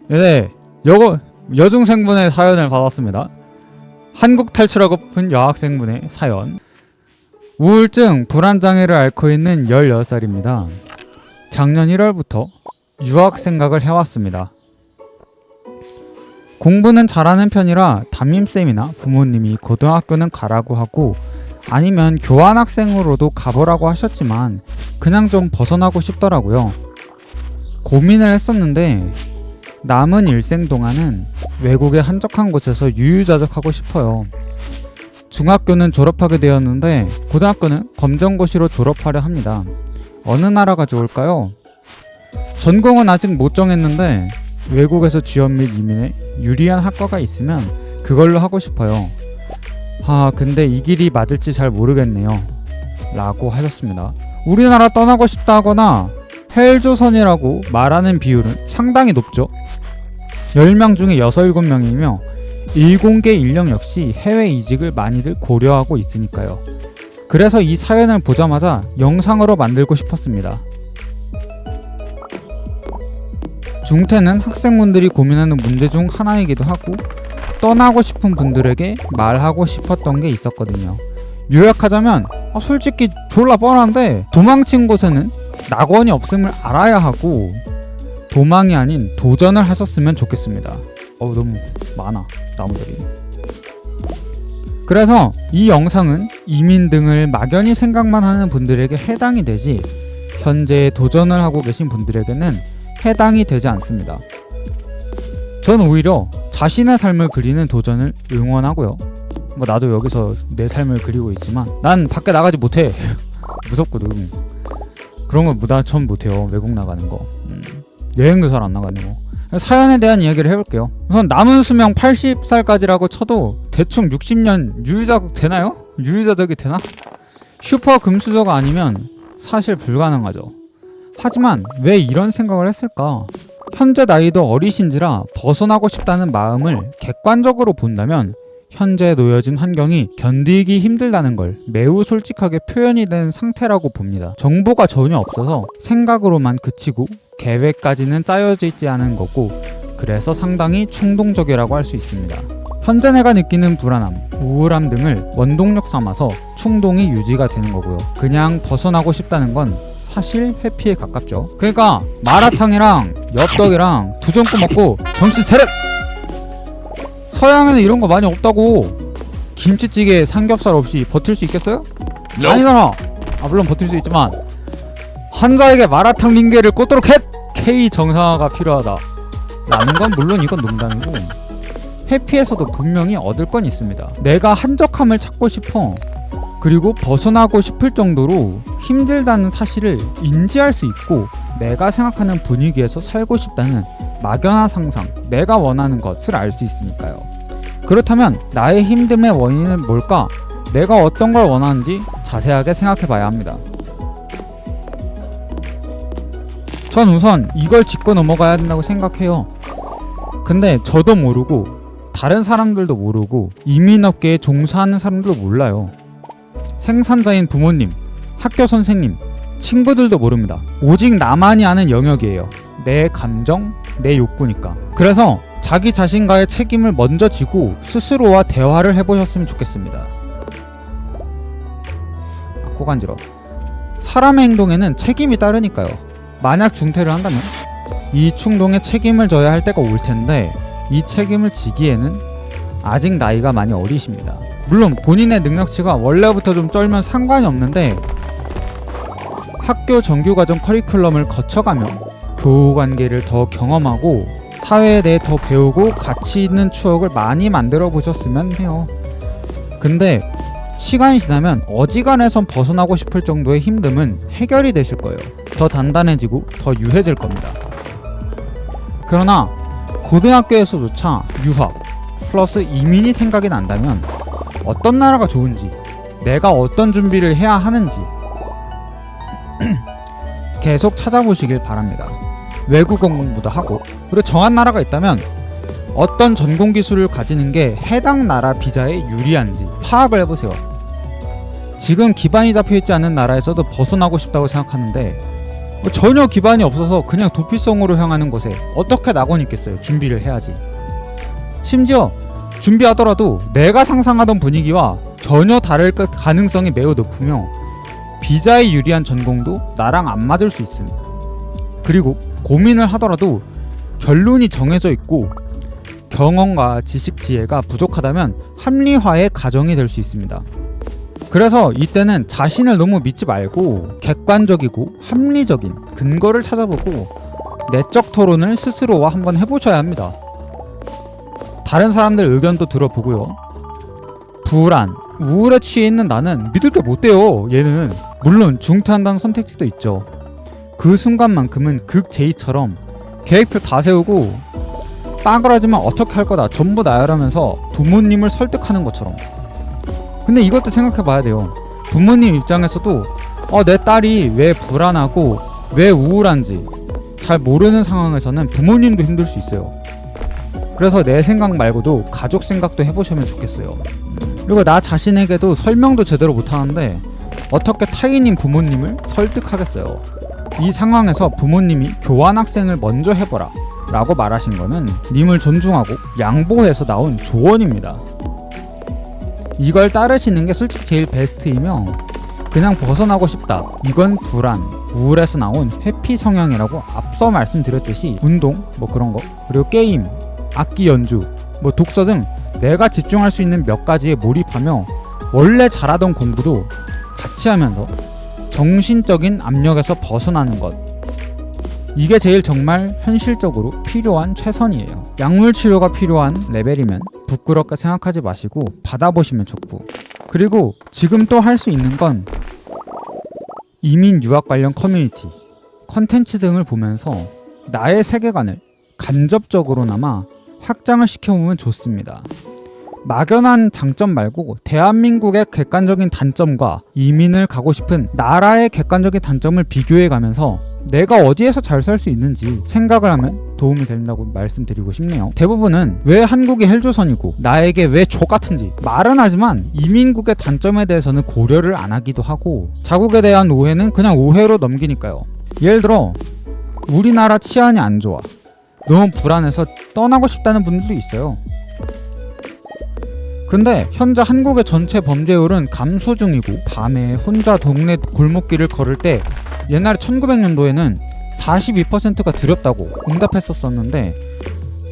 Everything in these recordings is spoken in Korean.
네, 여중생분의 사연을 받았습니다. 한국 탈출하고픈 여학생분의 사연. 우울증, 불안장애를 앓고 있는 16살입니다. 작년 1월부터 유학 생각을 해왔습니다. 공부는 잘하는 편이라 담임쌤이나 부모님이 고등학교는 가라고 하고 아니면 교환학생으로도 가보라고 하셨지만 그냥 좀 벗어나고 싶더라고요. 고민을 했었는데 남은 일생 동안은 외국의 한적한 곳에서 유유자적하고 싶어요. 중학교는 졸업하게 되었는데 고등학교는 검정고시로 졸업하려 합니다. 어느 나라가 좋을까요? 전공은 아직 못 정했는데 외국에서 취업 및 이민에 유리한 학과가 있으면 그걸로 하고 싶어요. 근데 이 길이 맞을지 잘 모르겠네요. 라고 하셨습니다. 우리나라 떠나고 싶다 하거나 헬조선이라고 말하는 비율은 상당히 높죠. 10명 중에 6, 7명이며 일공계 인력 역시 해외 이직을 많이들 고려하고 있으니까요. 그래서 이 사연을 보자마자 영상으로 만들고 싶었습니다. 중퇴는 학생분들이 고민하는 문제 중 하나이기도 하고 떠나고 싶은 분들에게 말하고 싶었던 게 있었거든요. 요약하자면 솔직히 졸라 뻔한데 도망친 곳에는 낙원이 없음을 알아야 하고 도망이 아닌 도전을 하셨으면 좋겠습니다. 너무 많아 나무들이. 그래서 이 영상은 이민 등을 막연히 생각만 하는 분들에게 해당이 되지 현재 도전을 하고 계신 분들에게는 해당이 되지 않습니다. 전 오히려 자신의 삶을 그리는 도전을 응원하고요. 나도 여기서 내 삶을 그리고 있지만 난 밖에 나가지 못해. 무섭거든. 그런 건 무다천 못해요. 외국 나가는 거. 여행도 잘 안 나가는 거. 사연에 대한 이야기를 해볼게요. 우선 남은 수명 80살까지라고 쳐도 대충 60년 유유자적 되나요? 유유자적이 되나? 슈퍼 금수저가 아니면 사실 불가능하죠. 하지만 왜 이런 생각을 했을까? 현재 나이도 어리신지라 벗어나고 싶다는 마음을 객관적으로 본다면 현재 놓여진 환경이 견디기 힘들다는 걸 매우 솔직하게 표현이 된 상태라고 봅니다. 정보가 전혀 없어서 생각으로만 그치고 계획까지는 짜여져 있지 않은 거고 그래서 상당히 충동적이라고 할 수 있습니다. 현재 내가 느끼는 불안함, 우울함 등을 원동력 삼아서 충동이 유지가 되는 거고요. 그냥 벗어나고 싶다는 건 사실 회피에 가깝죠. 그러니까 마라탕이랑 엽떡이랑 두전국 먹고 정신 차려! 서양에는 이런 거 많이 없다고. 김치찌개, 삼겹살 없이 버틸 수 있겠어요? 아니잖아. 물론 버틸 수 있지만 환자에게 마라탕 링게를 꽂도록 해! K 정상화가 필요하다 라는 건 물론 이건 농담이고 회피에서도 분명히 얻을 건 있습니다. 내가 한적함을 찾고 싶어 그리고 벗어나고 싶을 정도로 힘들다는 사실을 인지할 수 있고 내가 생각하는 분위기에서 살고 싶다는 막연한 상상, 내가 원하는 것을 알 수 있으니까요. 그렇다면 나의 힘듦의 원인은 뭘까? 내가 어떤 걸 원하는지 자세하게 생각해 봐야 합니다. 전 우선 이걸 짚고 넘어가야 된다고 생각해요. 근데 저도 모르고 다른 사람들도 모르고 이민업계에 종사하는 사람들도 몰라요. 생산자인 부모님, 학교 선생님, 친구들도 모릅니다. 오직 나만이 아는 영역이에요. 내 감정, 내 욕구니까. 그래서 자기 자신과의 책임을 먼저 지고 스스로와 대화를 해보셨으면 좋겠습니다. 코 간지러. 사람의 행동에는 책임이 따르니까요. 만약 중퇴를 한다면 이 충동에 책임을 져야 할 때가 올 텐데 이 책임을 지기에는 아직 나이가 많이 어리십니다. 물론 본인의 능력치가 원래부터 좀 쩔면 상관이 없는데 학교 정규과정 커리큘럼을 거쳐가며 교우관계를 더 경험하고 사회에 대해 더 배우고 가치 있는 추억을 많이 만들어 보셨으면 해요. 근데 시간이 지나면 어지간해선 벗어나고 싶을 정도의 힘듦은 해결이 되실 거예요. 더 단단해지고 더 유해질 겁니다. 그러나 고등학교에서조차 유학 플러스 이민이 생각이 난다면 어떤 나라가 좋은지, 내가 어떤 준비를 해야 하는지 계속 찾아보시길 바랍니다. 외국어 공부도 하고, 그리고 정한 나라가 있다면 어떤 전공 기술을 가지는 게 해당 나라 비자에 유리한지 파악을 해보세요. 지금 기반이 잡혀있지 않은 나라에서도 벗어나고 싶다고 생각하는데 전혀 기반이 없어서 그냥 도피성으로 향하는 것에 어떻게 낙원이 있겠어요. 준비를 해야지. 심지어 준비하더라도 내가 상상하던 분위기와 전혀 다를 가능성이 매우 높으며 비자에 유리한 전공도 나랑 안 맞을 수 있습니다. 그리고 고민을 하더라도 결론이 정해져 있고 경험과 지식 지혜가 부족하다면 합리화의 가정이 될 수 있습니다. 그래서 이때는 자신을 너무 믿지 말고 객관적이고 합리적인 근거를 찾아보고 내적 토론을 스스로와 한번 해보셔야 합니다. 다른 사람들 의견도 들어보고요. 불안, 우울에 취해 있는 나는 믿을 게 못 돼요. 얘는 물론 중퇴한다는 선택지도 있죠. 그 순간만큼은 극 제이처럼 계획표 다 세우고 빠그라지면 어떻게 할 거다 전부 나열하면서 부모님을 설득하는 것처럼. 근데 이것도 생각해 봐야 돼요. 부모님 입장에서도 내 딸이 왜 불안하고 왜 우울한지 잘 모르는 상황에서는 부모님도 힘들 수 있어요. 그래서 내 생각 말고도 가족 생각도 해보시면 좋겠어요. 그리고 나 자신에게도 설명도 제대로 못하는데 어떻게 타인인 부모님을 설득하겠어요. 이 상황에서 부모님이 교환학생을 먼저 해보라 라고 말하신 거는 님을 존중하고 양보해서 나온 조언입니다. 이걸 따르시는 게 솔직히 제일 베스트이며 그냥 벗어나고 싶다, 이건 불안, 우울에서 나온 회피 성향이라고 앞서 말씀드렸듯이 운동, 그런 거, 그리고 게임, 악기 연주, 독서 등 내가 집중할 수 있는 몇 가지에 몰입하며 원래 잘하던 공부도 같이 하면서 정신적인 압력에서 벗어나는 것, 이게 제일 정말 현실적으로 필요한 최선이에요. 약물 치료가 필요한 레벨이면 부끄럽게 생각하지 마시고 받아보시면 좋고, 그리고 지금 또 할 수 있는 건 이민 유학 관련 커뮤니티, 컨텐츠 등을 보면서 나의 세계관을 간접적으로나마 확장을 시켜보면 좋습니다. 막연한 장점 말고 대한민국의 객관적인 단점과 이민을 가고 싶은 나라의 객관적인 단점을 비교해가면서 내가 어디에서 잘 살 수 있는지 생각을 하면 도움이 된다고 말씀드리고 싶네요. 대부분은 왜 한국이 헬조선이고 나에게 왜 족같은지 말은 하지만 이민국의 단점에 대해서는 고려를 안 하기도 하고 자국에 대한 오해는 그냥 오해로 넘기니까요. 예를 들어 우리나라 치안이 안 좋아, 너무 불안해서 떠나고 싶다는 분들도 있어요. 근데 현재 한국의 전체 범죄율은 감소 중이고 밤에 혼자 동네 골목길을 걸을 때 옛날에 1900년도에는 42%가 두렵다고 응답했었었는데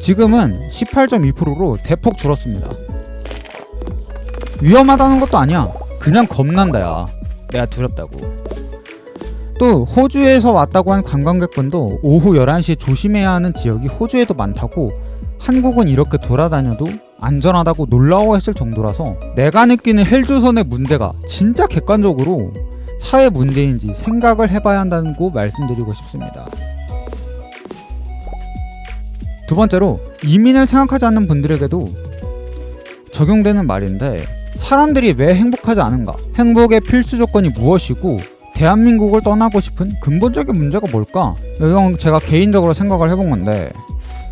지금은 18.2%로 대폭 줄었습니다. 위험하다는 것도 아니야. 그냥 겁난다 야. 내가 두렵다고. 또 호주에서 왔다고 한 관광객분도 오후 11시에 조심해야 하는 지역이 호주에도 많다고, 한국은 이렇게 돌아다녀도 안전하다고 놀라워했을 정도라서 내가 느끼는 헬조선의 문제가 진짜 객관적으로 사회 문제인지 생각을 해봐야 한다고 말씀드리고 싶습니다. 두 번째로, 이민을 생각하지 않는 분들에게도 적용되는 말인데, 사람들이 왜 행복하지 않은가? 행복의 필수 조건이 무엇이고 대한민국을 떠나고 싶은 근본적인 문제가 뭘까? 이건 제가 개인적으로 생각을 해본 건데,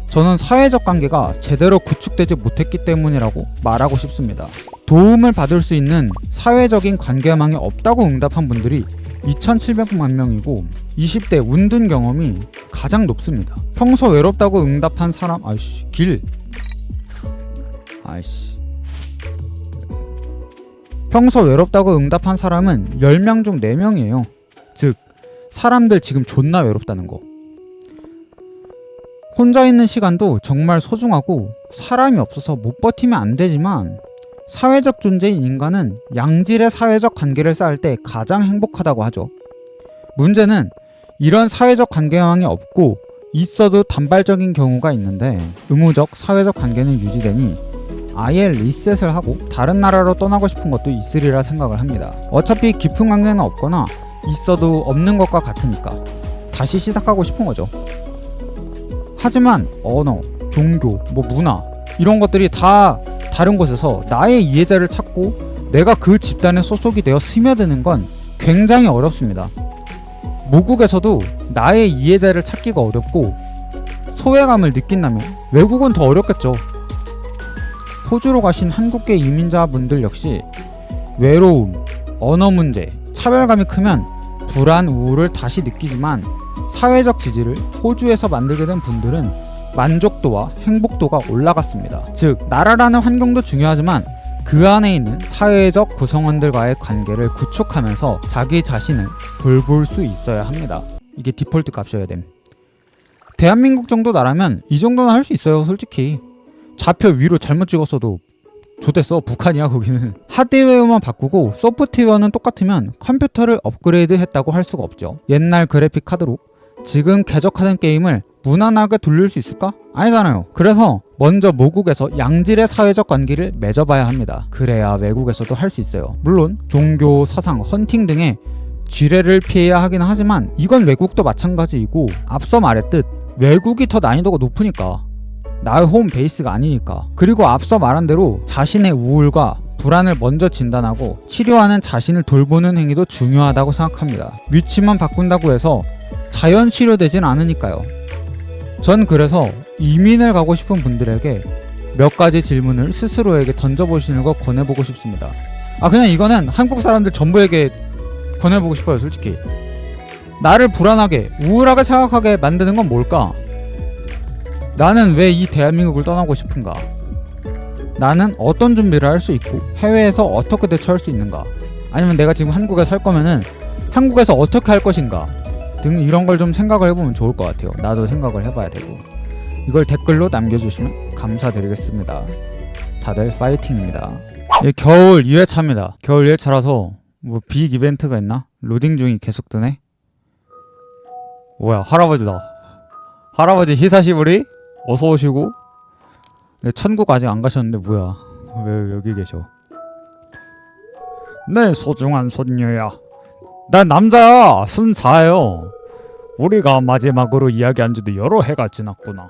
저는 사회적 관계가 제대로 구축되지 못했기 때문이라고 말하고 싶습니다. 도움을 받을 수 있는 사회적인 관계망이 없다고 응답한 분들이 2,700만 명이고 20대 운둔 경험이 가장 높습니다. 평소 외롭다고 응답한 사람, 평소 외롭다고 응답한 사람은 10명 중 4명이에요. 즉, 사람들 지금 존나 외롭다는 거. 혼자 있는 시간도 정말 소중하고 사람이 없어서 못 버티면 안 되지만 사회적 존재인 인간은 양질의 사회적 관계를 쌓을 때 가장 행복하다고 하죠. 문제는 이런 사회적 관계망이 없고 있어도 단발적인 경우가 있는데 의무적 사회적 관계는 유지되니 아예 리셋을 하고 다른 나라로 떠나고 싶은 것도 있으리라 생각을 합니다. 어차피 깊은 관계는 없거나 있어도 없는 것과 같으니까 다시 시작하고 싶은 거죠. 하지만 언어, 종교, 문화 이런 것들이 다 다른 곳에서 나의 이해자를 찾고 내가 그 집단에 소속이 되어 스며드는 건 굉장히 어렵습니다. 모국에서도 나의 이해자를 찾기가 어렵고 소외감을 느낀다면 외국은 더 어렵겠죠. 호주로 가신 한국계 이민자분들 역시 외로움, 언어 문제, 차별감이 크면 불안, 우울을 다시 느끼지만 사회적 지지를 호주에서 만들게 된 분들은 만족도와 행복도가 올라갔습니다. 즉, 나라라는 환경도 중요하지만 그 안에 있는 사회적 구성원들과의 관계를 구축하면서 자기 자신을 돌볼 수 있어야 합니다. 이게 디폴트 값이어야 됨. 대한민국 정도 나라면 이 정도는 할 수 있어요. 솔직히 좌표 위로 잘못 찍었어도 좋댔어. 북한이야 거기는. 하드웨어만 바꾸고 소프트웨어는 똑같으면 컴퓨터를 업그레이드 했다고 할 수가 없죠. 옛날 그래픽 카드로 지금 쾌적하던 게임을 무난하게 돌릴 수 있을까? 아니잖아요. 그래서 먼저 모국에서 양질의 사회적 관계를 맺어봐야 합니다. 그래야 외국에서도 할 수 있어요. 물론 종교, 사상, 헌팅 등의 지뢰를 피해야 하긴 하지만 이건 외국도 마찬가지이고, 앞서 말했듯 외국이 더 난이도가 높으니까, 나의 홈 베이스가 아니니까. 그리고 앞서 말한 대로 자신의 우울과 불안을 먼저 진단하고 치료하는 자신을 돌보는 행위도 중요하다고 생각합니다. 위치만 바꾼다고 해서 자연 치료되진 않으니까요. 전 그래서 이민을 가고 싶은 분들에게 몇 가지 질문을 스스로에게 던져보시는 거 권해보고 싶습니다. 그냥 이거는 한국 사람들 전부에게 권해보고 싶어요. 솔직히 나를 불안하게 우울하게 생각하게 만드는 건 뭘까? 나는 왜 이 대한민국을 떠나고 싶은가? 나는 어떤 준비를 할 수 있고 해외에서 어떻게 대처할 수 있는가? 아니면 내가 지금 한국에 살 거면은 한국에서 어떻게 할 것인가? 등 이런 걸 좀 생각을 해보면 좋을 것 같아요. 나도 생각을 해봐야 되고. 이걸 댓글로 남겨주시면 감사드리겠습니다. 다들 파이팅입니다. 겨울 2회차입니다. 겨울 2회차라서 뭐 빅 이벤트가 있나? 로딩 중이 계속 뜨네? 뭐야, 할아버지다. 할아버지 히사시부리? 어서 오시고. 네, 천국 아직 안 가셨는데 뭐야, 왜 여기 계셔? 네, 소중한 손녀야. 난 남자야. 24예요. 우리가 마지막으로 이야기한 지도 여러 해가 지났구나.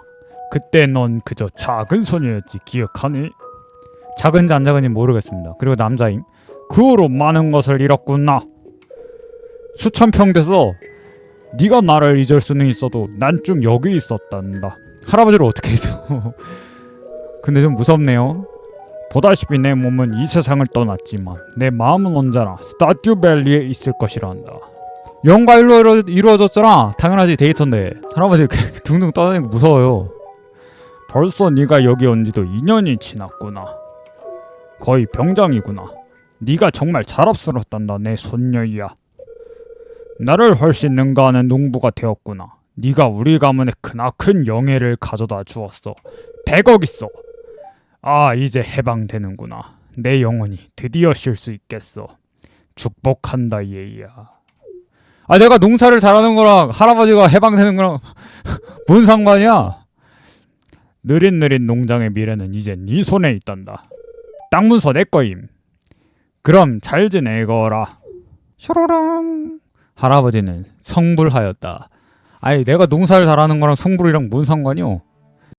그때 넌 그저 작은 소녀였지, 기억하니? 작은지 안 작은지 모르겠습니다. 그리고 남자임. 그 후로 많은 것을 잃었구나. 수천 평 돼서 네가 나를 잊을 수는 있어도 난 좀 여기 있었단다. 할아버지를 어떻게 잊어? 근데 좀 무섭네요. 보다시피 내 몸은 이 세상을 떠났지만 내 마음은 언제나 스타튜밸리에 있을 것이란다. 영과 일로 이루어졌잖아. 당연하지, 데이터인데. 할아버지 둥둥 떠다니는 거 무서워요. 벌써 네가 여기 온 지도 2년이 지났구나. 거의 병장이구나. 네가 정말 자랑스럽단다, 내 손녀야. 나를 훨씬 능가하는 농부가 되었구나. 네가 우리 가문에 크나큰 영예를 가져다 주었어. 100억 있어. 이제 해방되는구나. 내 영혼이 드디어 쉴 수 있겠어. 축복한다, 얘야. 내가 농사를 잘하는 거랑 할아버지가 해방되는 거랑 뭔 상관이야? 느릿느릿 농장의 미래는 이제 네 손에 있단다. 땅 문서 내 거임. 그럼 잘 지내거라. 슈로롱. 할아버지는 성불하였다. 내가 농사를 잘하는 거랑 성불이랑 뭔 상관이요?